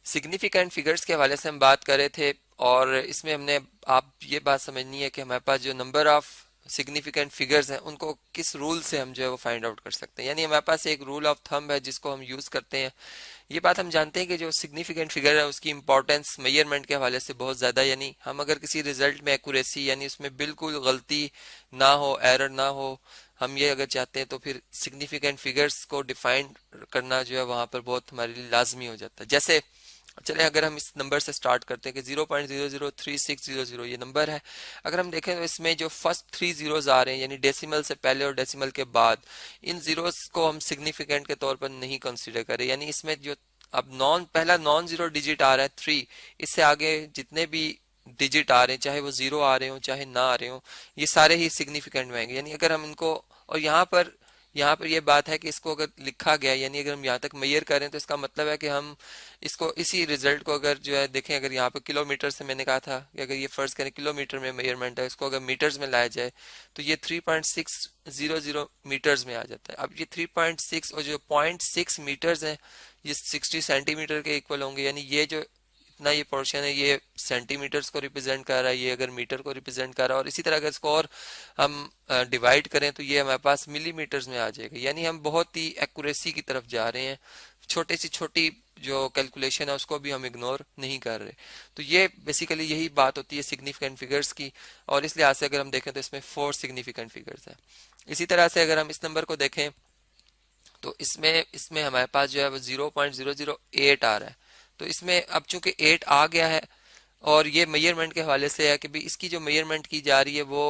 Significant figures के हवाले से हम बात कर रहे थे और इसमें हमने आप ये बात समझनी है कि हमारे पास जो नंबर ऑफ सिग्निफिकेंट फिगर्स हैं उनको किस रूल से हम जो है वो फाइंड आउट कर सकते हैं। यानी हमारे पास एक रूल ऑफ थंब है जिसको हम यूज करते हैं। ये बात हम जानते हैं कि जो सिग्निफिकेंट फिगर है उसकी इंपॉर्टेंस मेजरमेंट के हवाले से बहुत ज़्यादा, यानी हम अगर किसी रिजल्ट में एक्यूरेसी यानी उसमें बिल्कुल गलती ना हो, एरर ना हो, हम ये अगर चाहते हैं तो फिर सिग्निफिकेंट फिगर्स को डिफाइन करना जो है वहाँ पर बहुत हमारे लिए लाजमी हो जाता है। जैसे चले अगर हम इस नंबर से स्टार्ट करते हैं कि 0.003600 ये नंबर है। अगर हम देखें तो इसमें जो फर्स्ट थ्री जीरोस आ रहे हैं यानी डेसिमल से पहले और डेसिमल के बाद, इन जीरोस को हम सिग्निफिकेंट के तौर पर नहीं कंसीडर करें। यानी इसमें जो अब पहला नॉन जीरो डिजिट आ रहा है 3, इससे आगे जितने भी डिजिट आ रहे हैं चाहे वो जीरो आ रहे हो चाहे ना आ रहे हो, ये सारे ही सिग्निफिकेंट में आएंगे। यानी अगर हम इनको, और यहाँ पर ये बात है कि इसको अगर लिखा गया यानी अगर हम यहाँ तक मेजर करें तो इसका मतलब है कि हम इसको इसी रिजल्ट को अगर जो है देखें, अगर यहाँ पे किलोमीटर से मैंने कहा था कि अगर ये फर्ज करें किलोमीटर में मेजरमेंट है, इसको अगर मीटर्स में लाया जाए तो ये 3.600 मीटर्स में आ जाता है। अब ये 3.6 और जो 0.6 मीटर्स है ये 60 सेंटीमीटर के इक्वल होंगे। यानी ये जो इतना ये पोर्शन है ये सेंटीमीटर्स को रिप्रेजेंट कर रहा है, ये अगर मीटर को रिप्रेजेंट कर रहा है, और इसी तरह अगर इसको और हम डिवाइड करें तो ये हमारे पास मिलीमीटर्स में आ जाएगा। यानी हम बहुत ही एक्यूरेसी की तरफ जा रहे हैं, छोटे से छोटी जो कैलकुलेशन है उसको भी हम इग्नोर नहीं कर रहे। तो ये बेसिकली यही बात होती है सिग्निफिकेंट फिगर्स की, और इस लिहाज से अगर हम देखें तो इसमें 4 सिग्निफिकेंट फिगर्स हैं। इसी तरह से अगर हम इस नंबर को देखें तो इसमें इसमें हमारे पास जो है वो 0.008 आ रहा है। तो इसमें अब चूंकि 8 आ गया है और ये मेजरमेंट के हवाले से है कि भाई इसकी जो मेजरमेंट की जा रही है वो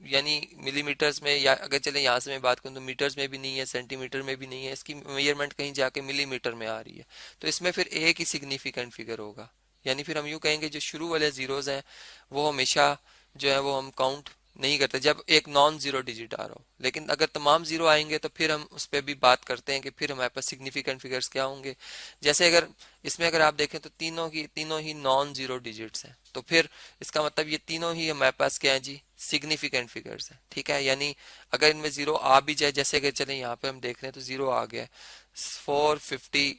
यानी मिलीमीटर्स में, या अगर चले यहाँ से मैं बात करूँ तो मीटर्स में भी नहीं है, सेंटीमीटर में भी नहीं है, इसकी मेजरमेंट कहीं जाके मिलीमीटर में आ रही है। तो इसमें फिर एक ही सिग्निफिकेंट फिगर होगा। यानी फिर हम यूँ कहेंगे जो शुरू वाले जीरोज हैं वो हमेशा जो है वो हम काउंट नहीं करते जब एक नॉन जीरो डिजिट आ रहा हो। लेकिन अगर तमाम जीरो आएंगे तो फिर हम उस पर भी बात करते हैं कि फिर हमारे पास सिग्निफिकेंट फिगर्स क्या होंगे। जैसे अगर इसमें अगर आप देखें तो तीनों ही नॉन जीरो डिजिट्स हैं, तो फिर इसका मतलब ये तीनों ही हमारे पास क्या है जी, सिग्निफिकेंट फिगर्स हैं। ठीक है, यानी अगर इनमें जीरो आ भी जाए, जैसे अगर चले यहाँ पे हम देख रहे हैं तो जीरो आ गया 450,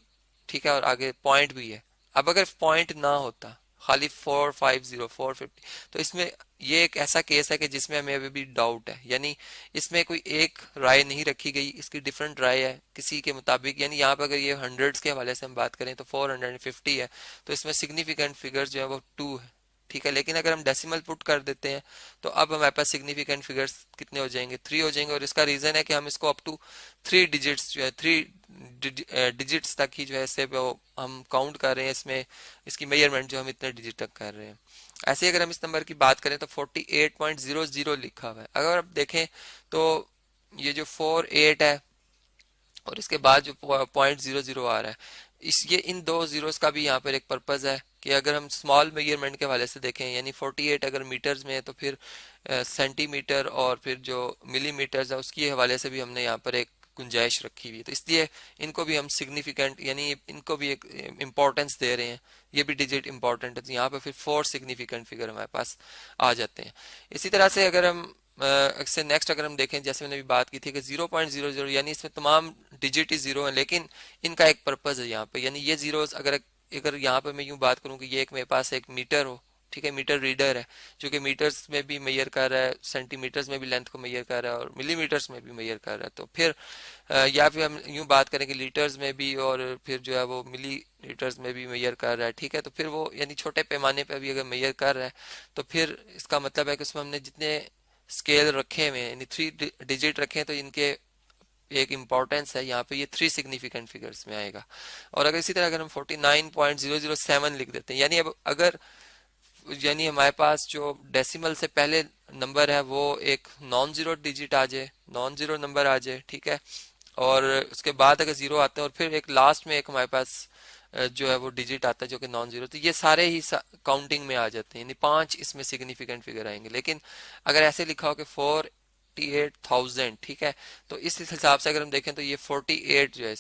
ठीक है, और आगे पॉइंट भी है। अब अगर पॉइंट ना होता, खाली 450 450, तो इसमें ये एक ऐसा केस है कि जिसमें हमें अभी भी डाउट है। यानी इसमें कोई एक राय नहीं रखी गई, इसकी डिफरेंट राय है किसी के मुताबिक। यानी यहाँ पर अगर ये हंड्रेड्स के हवाले से हम बात करें तो 450 है, तो इसमें सिग्निफिकेंट फिगर जो है वो 2 है। ठीक है, लेकिन अगर हम डेसिमल पुट कर देते हैं तो अब हमारे पास सिग्निफिकेंट फिगर्स कितने हो जाएंगे, 3 हो जाएंगे। और इसका रीजन है कि हम इसको अप टू 3 डिजिट्स जो है 3 डिजिट्स तक ही जो है इसे हम काउंट कर रहे हैं। इसमें इसकी मेजरमेंट जो हम इतने डिजिट तक कर रहे हैं। ऐसे ही अगर हम इस नंबर की बात करें तो 48.00 लिखा हुआ है। अगर आप देखें तो ये जो 48 है और इसके बाद जो 0.00 आ रहा है, इस ये इन दो जीरोस का भी यहाँ पर एक पर्पज है कि अगर हम स्मॉल मेजरमेंट के हवाले से देखें, यानी 48 अगर मीटर्स में है तो फिर सेंटीमीटर और फिर जो मिलीमीटर्स है उसके हवाले से भी हमने यहाँ पर एक गुंजाइश रखी हुई है। तो इसलिए इनको भी हम सिग्निफिकेंट यानी इनको भी एक इम्पोर्टेंस दे रहे हैं, ये भी डिजिट इंपॉर्टेंट है। तो यहाँ पर फिर 4 सिग्निफिकेंट फिगर हमारे पास आ जाते हैं। इसी तरह से अगर हम इससे नेक्स्ट अगर हम देखें, जैसे मैंने भी बात की थी कि 0.00 यानी इसमें तमाम डिजिट ही जीरो है, लेकिन इनका एक पर्पज है यहाँ पे। यानी ये जीरोस अगर अगर यहाँ पे मैं यूं बात करूं कि ये एक मेरे पास एक मीटर हो, ठीक है, मीटर रीडर है जो कि मीटर्स में भी मेजर कर रहा है, सेंटीमीटर्स में भी लेंथ को मेजर कर रहा है और मिलीमीटर्स में भी मेजर कर रहा है। तो फिर या फिर हम यूं बात करें कि लीटर्स में भी और फिर जो है वो मिली लीटर्स में भी मेजर कर रहा है। ठीक है, तो फिर वो यानी छोटे पैमाने पे भी अगर मेजर कर रहा है तो फिर इसका मतलब है कि उसमें हमने जितने स्केल रखे हुए हैं यानी 3 डिजिट रखे हैं तो इनके एक इम्पोर्टेंस है यहाँ पे, ये 3 सिग्निफिकेंट फिगर्स में आएगा। और अगर इसी तरह अगर हम 49.007 लिख देते हैं, यानी अब अगर यानी हमारे पास जो डेसिमल से पहले नंबर है वो एक नॉन जीरो डिजिट आ जाए, नॉन जीरो नंबर आ जाए, ठीक है, और उसके बाद अगर जीरो आते हैं और फिर एक लास्ट में एक हमारे पास जो है वो डिजिट आता है जो कि नॉन जीरो, तो ये सारे ही काउंटिंग में आ जाते हैं, यानी 5 इसमें सिग्निफिकेंट फिगर आएंगे। लेकिन अगर ऐसे लिखा हो कि 48,000, ठीक है, तो इस हिसाब से अगर हम देखें तो ये 48 जो है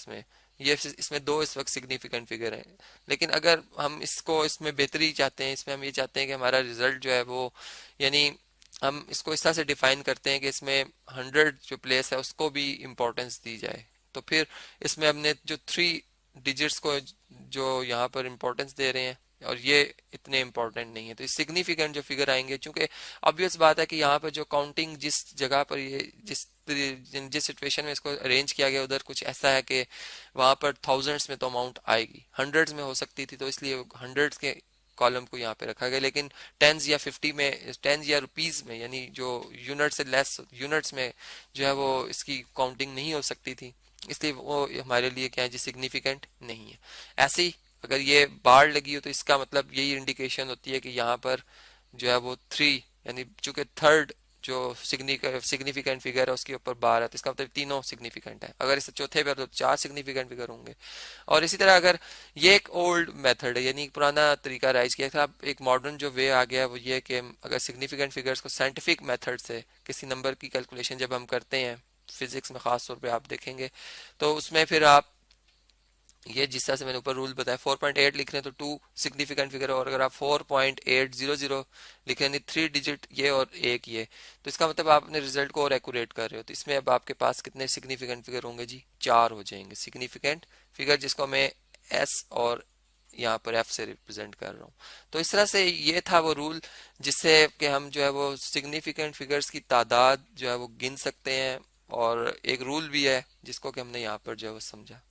इसमें दो इस वक्त सिग्निफिकेंट फिगर है। लेकिन अगर हम इसको इसमें बेहतरी चाहते हैं, इसमें हम ये चाहते हैं कि हमारा रिजल्ट जो है वो यानी हम इसको इस तरह से डिफाइन करते हैं कि इसमें 100 जो प्लेस है उसको भी इम्पोर्टेंस दी जाए। तो फिर इसमें हमने जो 3 डिजिट्स को जो यहाँ पर इम्पोर्टेंस दे रहे हैं और ये इतने इम्पोर्टेंट नहीं है। तो सिग्निफिकेंट जो फिगर आएंगे, चूंकि ऑब्वियस बात है कि यहाँ पर जो काउंटिंग जिस जगह पर ये जिस सिचुएशन में इसको अरेंज किया गया उधर कुछ ऐसा है कि वहां पर थाउजेंड्स में तो अमाउंट आएगी, हंड्रेड्स में हो सकती थी, तो इसलिए हंड्रेड्स के कॉलम को यहाँ पे रखा गया। लेकिन टेंस या 50 में, टेंस या रुपीस में, यानी जो यूनिट से लेस यूनिट्स में जो है वो इसकी काउंटिंग नहीं हो सकती थी, इसलिए वो हमारे लिए क्या है जी, सिग्निफिकेंट नहीं है। ऐसे ही अगर ये बार लगी हो तो इसका मतलब यही इंडिकेशन होती है कि यहाँ पर जो है वो 3, यानी चूंकि थर्ड जो सिग्निफिकेंट फिगर है उसके ऊपर बार है, तो इसका मतलब तीनों सिग्निफिकेंट है। अगर इस चौथे पे तो 4 सिग्निफिकेंट फिगर होंगे। और इसी तरह अगर ये एक ओल्ड मेथड है, यानी पुराना तरीका राइज किया था, अब एक मॉडर्न जो वे आ गया है वो ये कि अगर सिग्निफिकेंट फिगर्स को साइंटिफिक मेथड से किसी नंबर की कैलकुलेशन जब हम करते हैं, फिजिक्स में खास तौर पे आप देखेंगे, तो उसमें फिर आप ये जिस तरह से मैंने ऊपर रूल बताया 4.8 लिख रहे हैं तो 2 सिग्निफिकेंट फिगर, और अगर आप 4.800 लिख रहे हैं 3 डिजिट ये और एक ये, तो इसका मतलब आप अपने रिजल्ट को और एक्यूरेट कर रहे हो। तो इसमें अब आपके पास कितने सिग्निफिकेंट फिगर होंगे जी, 4 हो जाएंगे सिग्निफिकेंट फिगर, जिसको मैं एस और यहाँ पर एफ से रिप्रेजेंट कर रहा हूँ। तो इस तरह से ये था वो रूल जिससे कि हम जो है वो सिग्निफिकेंट फिगर्स की तादाद जो है वो गिन सकते हैं, और एक रूल भी है जिसको कि हमने यहाँ पर जो है वो समझा।